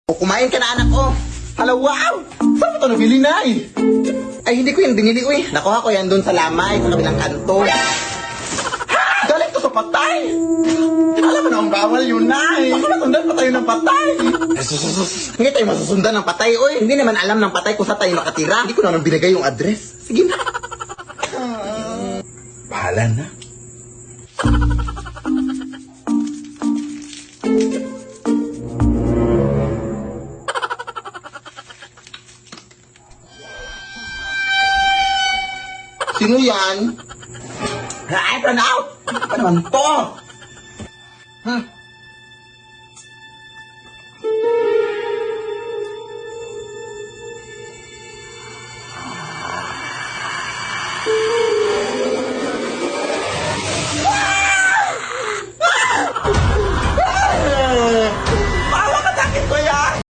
Kumain ka na anak ko. Hala, wow! Saan mo ito nabili na Ay, hindi ko yan binili Nakuha ko yan doon sa lamay, sa kabilang kanto. Galing to sa patay! Alam mo na ang bawal yun Baka masundan pa tayo ng patay. Hindi tayo masusundan ng patay Hindi naman alam ng patay kung saan tayo nakatira. Hindi ko na nang binigay yung address. Sige na. Bahala na. Sino yan? Ay, pranaw! Ano naman to?